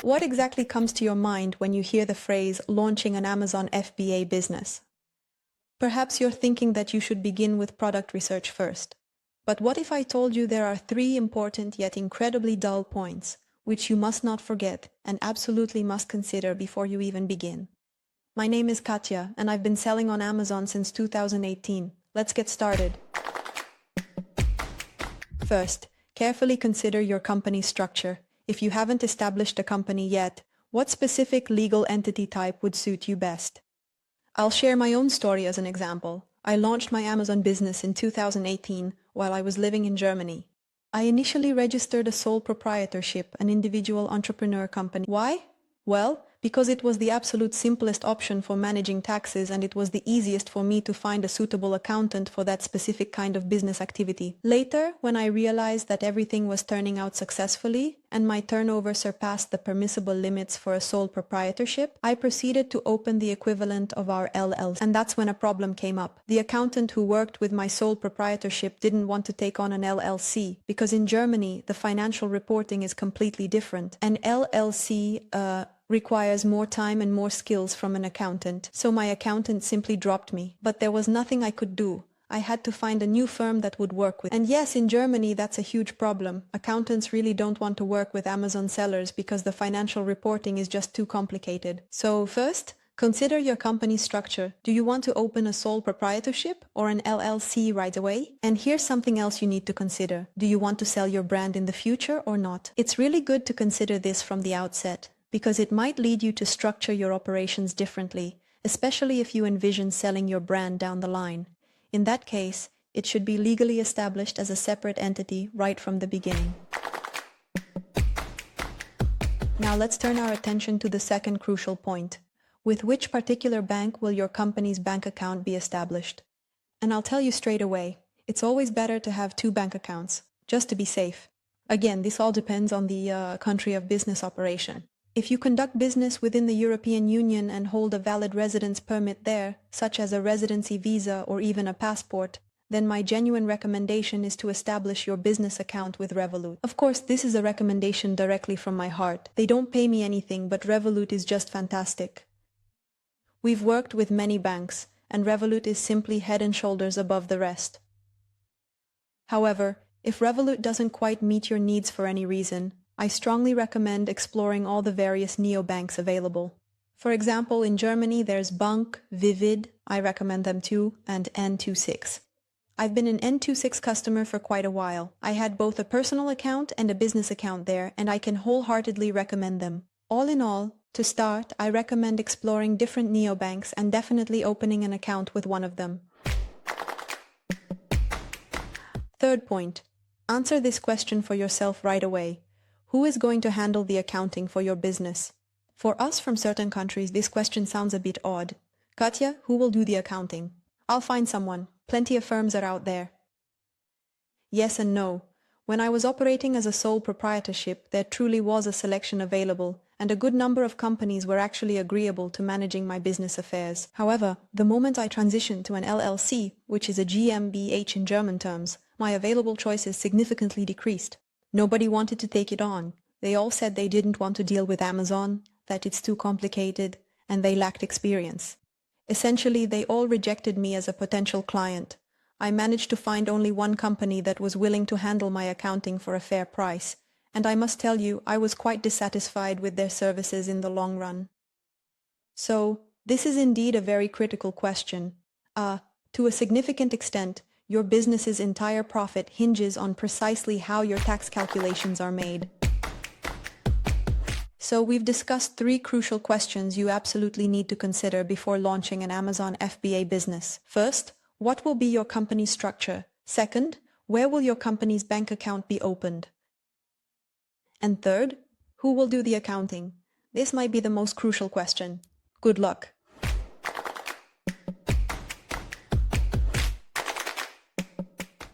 What exactly comes to your mind when you hear the phrase launching an Amazon FBA business? Perhaps you're thinking that you should begin with product research first. But what if I told you there are 3 important yet incredibly dull points, which you must not forget and absolutely must consider before you even begin? My name is Katya, and I've been selling on Amazon since 2018. Let's get started. First, carefully consider your company's structure. If you haven't established a company yet, what specific legal entity type would suit you best? I'll share my own story as an example. I launched my Amazon business in 2018 while I was living in Germany. I initially registered a sole proprietorship, an individual entrepreneur company. Why? Well, because it was the absolute simplest option for managing taxes, and it was the easiest for me to find a suitable accountant for that specific kind of business activity. Later, when I realized that everything was turning out successfully and my turnover surpassed the permissible limits for a sole proprietorship, I proceeded to open the equivalent of our LLC. And that's when a problem came up. The accountant who worked with my sole proprietorship didn't want to take on an LLC because in Germany, the financial reporting is completely different. An LLC, requires more time and more skills from an accountant, so my accountant simply dropped me. But there was nothing I could do. I had to find a new firm that would work with. And yes, in Germany that's a huge problem. Accountants really don't want to work with Amazon sellers because the financial reporting is just too complicated. So first, consider your company's structure. Do you want to open a sole proprietorship or an LLC right away? And here's something else you need to consider. Do you want to sell your brand in the future or not? It's really good to consider this from the outset, because it might lead you to structure your operations differently, especially if you envision selling your brand down the line. In that case, it should be legally established as a separate entity right from the beginning. Now let's turn our attention to the second crucial point. With which particular bank will your company's bank account be established? And I'll tell you straight away, it's always better to have 2 bank accounts, just to be safe. Again, this all depends on the country of business operation. If you conduct business within the European Union and hold a valid residence permit there, such as a residency visa or even a passport, then my genuine recommendation is to establish your business account with Revolut. Of course, this is a recommendation directly from my heart. They don't pay me anything, but Revolut is just fantastic. We've worked with many banks, and Revolut is simply head and shoulders above the rest. However, if Revolut doesn't quite meet your needs for any reason, I strongly recommend exploring all the various neobanks available. For example, in Germany there's Bank, Vivid, I recommend them too, and N26. I've been an N26 customer for quite a while. I had both a personal account and a business account there, and I can wholeheartedly recommend them. All in all, to start, I recommend exploring different neobanks and definitely opening an account with one of them. Third point, answer this question for yourself right away. Who is going to handle the accounting for your business? For us from certain countries, this question sounds a bit odd. Katya, who will do the accounting? I'll find someone. Plenty of firms are out there. Yes and no. When I was operating as a sole proprietorship, there truly was a selection available, and a good number of companies were actually agreeable to managing my business affairs. However, the moment I transitioned to an LLC, which is a GmbH in German terms, my available choices significantly decreased. Nobody wanted to take it on. They all said they didn't want to deal with Amazon, that it's too complicated, and they lacked experience. Essentially, they all rejected me as a potential client. I managed to find only one company that was willing to handle my accounting for a fair price, and I must tell you, I was quite dissatisfied with their services in the long run. So, this is indeed a very critical question. To a significant extent, your business's entire profit hinges on precisely how your tax calculations are made. So we've discussed 3 crucial questions you absolutely need to consider before launching an Amazon FBA business. First, what will be your company's structure? Second, where will your company's bank account be opened? And third, who will do the accounting? This might be the most crucial question. Good luck.